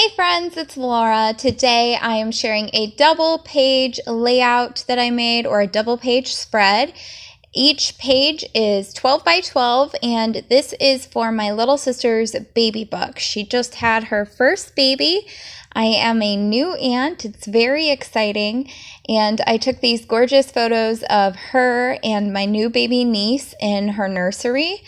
Hey friends, it's Laura. Today I am sharing a double page layout that I made, or a double page spread. Each page is 12 by 12, and this is for my little sister's baby book. She just had her first baby. I am a new aunt. It's very exciting. And I took these gorgeous photos of her and my new baby niece in her nursery.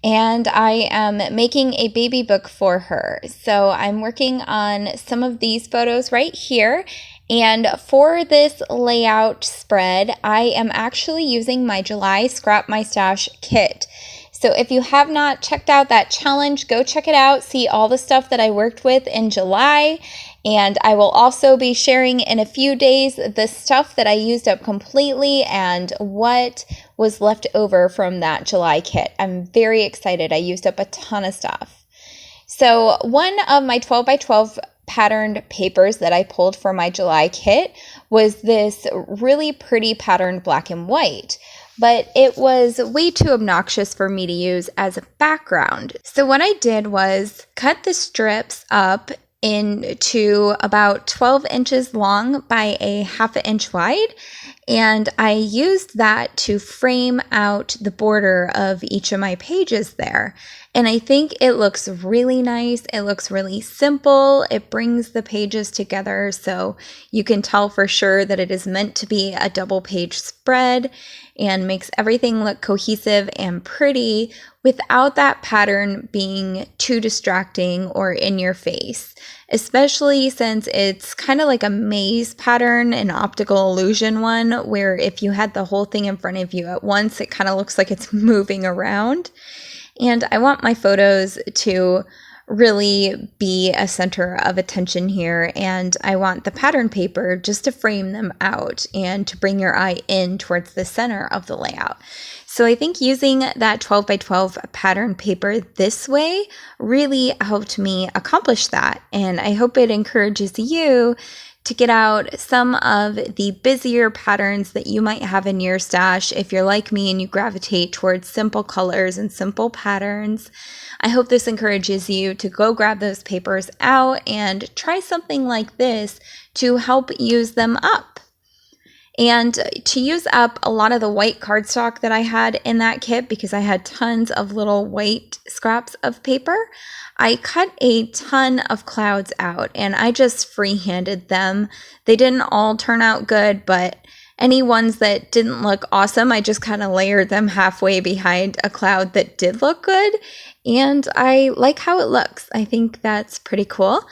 And I am making a baby book for her. So I'm working on some of these photos right here. And for this layout spread, I am actually using my July Scrap My Stash kit. So if you have not checked out that challenge, go check it out. See all the stuff that I worked with in July. And I will also be sharing in a few days the stuff that I used up completely and what was left over from that July kit. I'm very excited. I used up a ton of stuff. So one of my 12 by 12 patterned papers that I pulled for my July kit was this really pretty patterned black and white, but it was way too obnoxious for me to use as a background. So what I did was cut the strips up into about 12 inches long by a ½ inch wide, and I used that to frame out the border of each of my pages there. And I think it looks really nice. It looks really simple. It brings the pages together so you can tell for sure that it is meant to be a double page spread, and makes everything look cohesive and pretty without that pattern being too distracting or in your face, especially since it's kind of like a maze pattern, an optical illusion one, where if you had the whole thing in front of you at once, it kind of looks like it's moving around. And I want my photos to really be a center of attention here, and I want the pattern paper just to frame them out and to bring your eye in towards the center of the layout. So I think using that 12 by 12 pattern paper this way really helped me accomplish that, and I hope it encourages you to get out some of the busier patterns that you might have in your stash if you're like me and you gravitate towards simple colors and simple patterns. I hope this encourages you to go grab those papers out and try something like this to help use them up. And to use up a lot of the white cardstock that I had in that kit, because I had tons of little white scraps of paper, I cut a ton of clouds out and I just freehanded them. They didn't all turn out good, but any ones that didn't look awesome, I just kind of layered them halfway behind a cloud that did look good. And I like how it looks. I think that's pretty cool.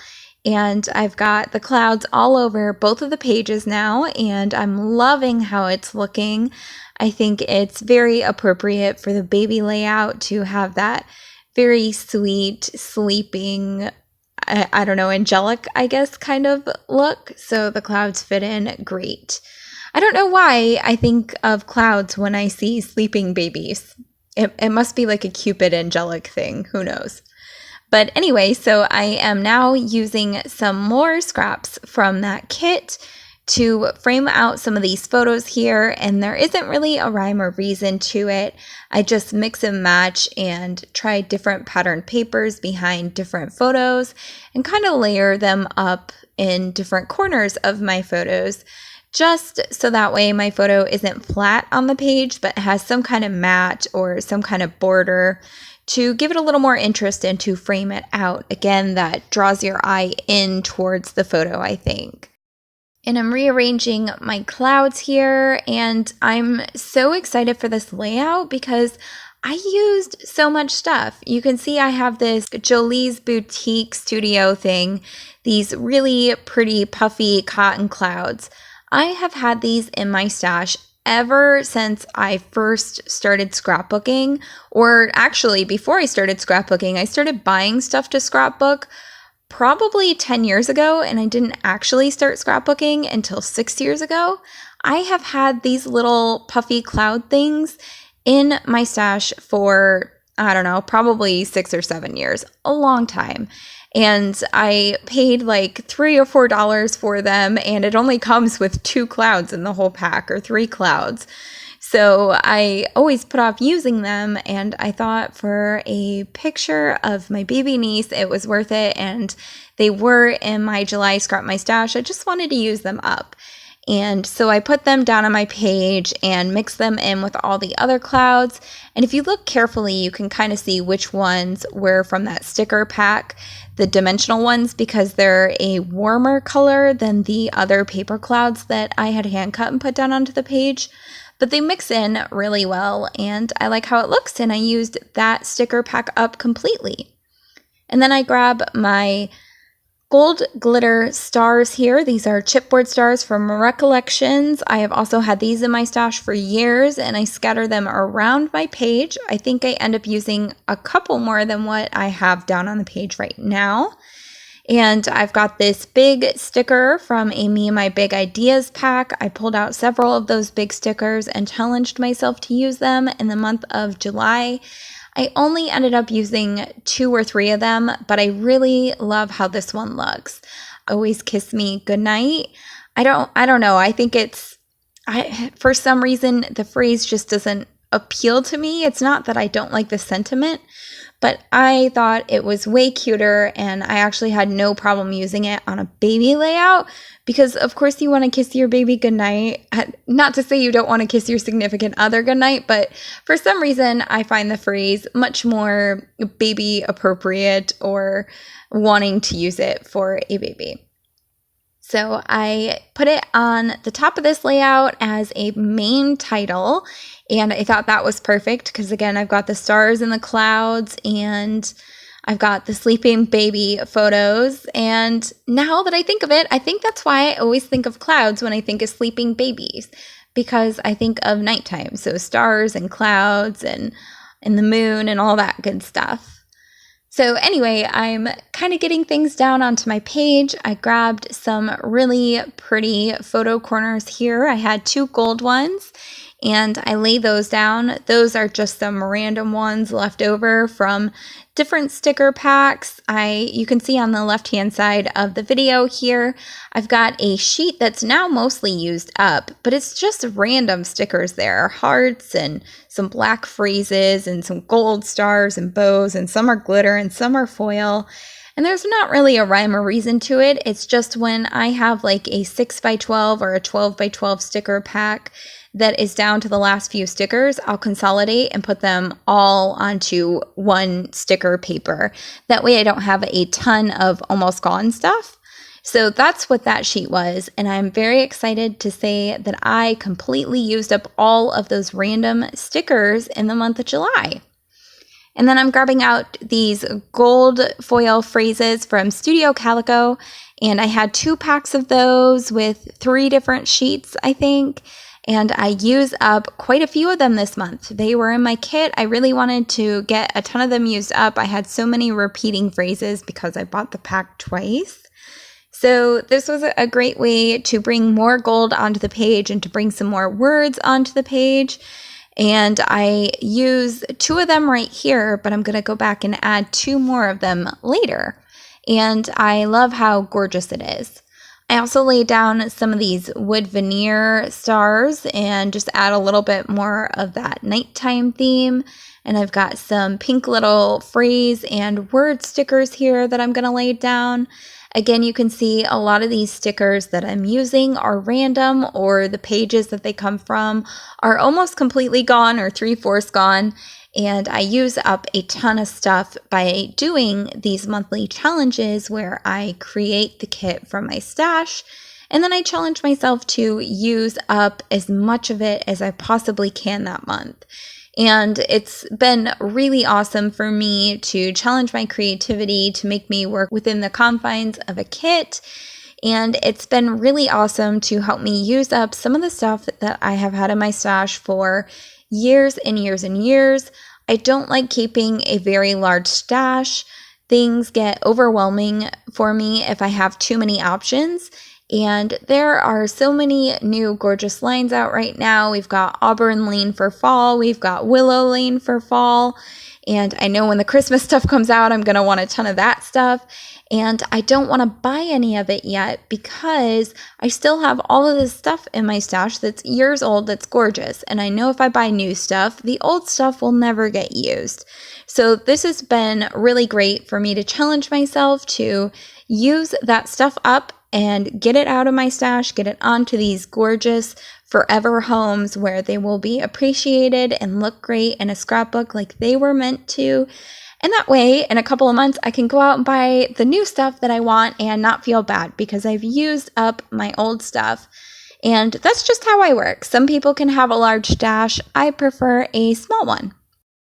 And I've got the clouds all over both of the pages now, and I'm loving how it's looking. I think it's very appropriate for the baby layout to have that very sweet, sleeping, I don't know, angelic, I guess, kind of look. So the clouds fit in great. I don't know why I think of clouds when I see sleeping babies. It must be like a Cupid angelic thing. Who knows? But anyway, so I am now using some more scraps from that kit to frame out some of these photos here, and there isn't really a rhyme or reason to it. I just mix and match and try different pattern papers behind different photos and kind of layer them up in different corners of my photos, just so that way my photo isn't flat on the page but has some kind of mat or some kind of border to give it a little more interest and to frame it out. Again, that draws your eye in towards the photo, I think. And I'm rearranging my clouds here, and I'm so excited for this layout because I used so much stuff. You can see I have this Jolie's Boutique Studio thing, these really pretty puffy cotton clouds. I have had these in my stash ever since I first started scrapbooking, or actually before I started scrapbooking. I started buying stuff to scrapbook probably 10 years ago, and I didn't actually start scrapbooking until 6 years ago. I have had these little puffy cloud things in my stash for, I don't know, probably 6 or 7 years, a long time. And I paid like $3 or $4 for them, and it only comes with 2 clouds in the whole pack, or 3 clouds. So I always put off using them, and I thought for a picture of my baby niece, it was worth it, and they were in my July Scrap My Stash. I just wanted to use them up. And so I put them down on my page and mixed them in with all the other clouds. And if you look carefully, you can kind of see which ones were from that sticker pack, the dimensional ones, because they're a warmer color than the other paper clouds that I had hand cut and put down onto the page. But they mix in really well, and I like how it looks, and I used that sticker pack up completely. And then I grab my gold glitter stars here. These are chipboard stars from Recollections. I have also had these in my stash for years, and I scatter them around my page. I think I end up using a couple more than what I have down on the page right now. And I've got this big sticker from a Me and My Big Ideas pack. I pulled out several of those big stickers and challenged myself to use them in the month of July. I only ended up using 2 or 3 of them, but I really love how this one looks. Always Kiss Me Goodnight. I don't know. I think for some reason, the phrase just doesn't appeal to me. It's not that I don't like the sentiment, but I thought it was way cuter, and I actually had no problem using it on a baby layout because, of course, you want to kiss your baby goodnight. Not to say you don't want to kiss your significant other goodnight, but for some reason, I find the phrase much more baby appropriate or wanting to use it for a baby. So I put it on the top of this layout as a main title, and I thought that was perfect because, again, I've got the stars and the clouds, and I've got the sleeping baby photos. And now that I think of it, I think that's why I always think of clouds when I think of sleeping babies, because I think of nighttime. So stars and clouds and the moon and all that good stuff. So anyway, I'm kind of getting things down onto my page. I grabbed some really pretty photo corners here. I had 2 gold ones, and I laid those down. Those are just some random ones left over from different sticker packs. You can see on the left-hand side of the video here, I've got a sheet that's now mostly used up, but it's just random stickers there, hearts and some black phrases and some gold stars and bows, and some are glitter and some are foil. And there's not really a rhyme or reason to it. It's just when I have like a 6x12 or a 12x12 sticker pack that is down to the last few stickers, I'll consolidate and put them all onto one sticker paper. That way I don't have a ton of almost gone stuff. So that's what that sheet was, and I'm very excited to say that I completely used up all of those random stickers in the month of July. And then I'm grabbing out these gold foil phrases from Studio Calico, and I had 2 packs of those with 3 different sheets, I think. And I used up quite a few of them this month. They were in my kit. I really wanted to get a ton of them used up. I had so many repeating phrases because I bought the pack twice. So this was a great way to bring more gold onto the page and to bring some more words onto the page. And I use 2 of them right here, but I'm going to go back and add 2 more of them later. And I love how gorgeous it is. I also laid down some of these wood veneer stars and just add a little bit more of that nighttime theme. And I've got some pink little phrase and word stickers here that I'm going to lay down. Again, you can see a lot of these stickers that I'm using are random, or the pages that they come from are almost completely gone or 3/4 gone. And I use up a ton of stuff by doing these monthly challenges where I create the kit from my stash, and then I challenge myself to use up as much of it as I possibly can that month. And it's been really awesome for me to challenge my creativity, to make me work within the confines of a kit. And it's been really awesome to help me use up some of the stuff that I have had in my stash for years and years and years. I don't like keeping a very large stash. Things get overwhelming for me if I have too many options. And there are so many new gorgeous lines out right now. We've got Auburn Lane for fall. We've got Willow Lane for fall. And I know when the Christmas stuff comes out, I'm going to want a ton of that stuff. And I don't want to buy any of it yet because I still have all of this stuff in my stash that's years old that's gorgeous. And I know if I buy new stuff, the old stuff will never get used. So this has been really great for me to challenge myself to use that stuff up and get it out of my stash, get it onto these gorgeous forever homes where they will be appreciated and look great in a scrapbook like they were meant to. And that way, in a couple of months, I can go out and buy the new stuff that I want and not feel bad because I've used up my old stuff. And that's just how I work. Some people can have a large stash. I prefer a small one.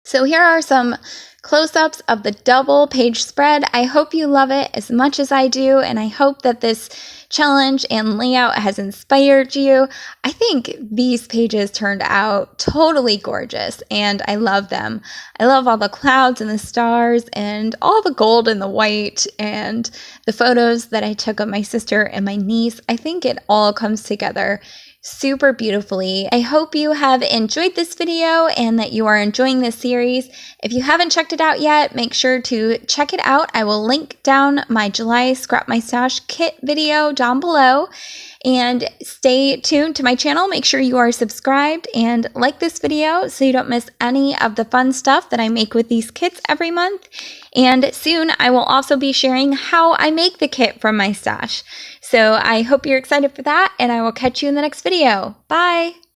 So here are some close-ups of the double page spread. I hope you love it as much as I do, and I hope that this challenge and layout has inspired you. I think these pages turned out totally gorgeous, and I love them. I love all the clouds and the stars and all the gold and the white and the photos that I took of my sister and my niece. I think it all comes together super beautifully. I hope you have enjoyed this video and that you are enjoying this series. If you haven't checked it out yet, make sure to check it out. I will link down my July Scrap My Stash kit video down below. And stay tuned to my channel. Make sure you are subscribed and like this video so you don't miss any of the fun stuff that I make with these kits every month. And soon I will also be sharing how I make the kit from my stash. So I hope you're excited for that, and I will catch you in the next video. Bye!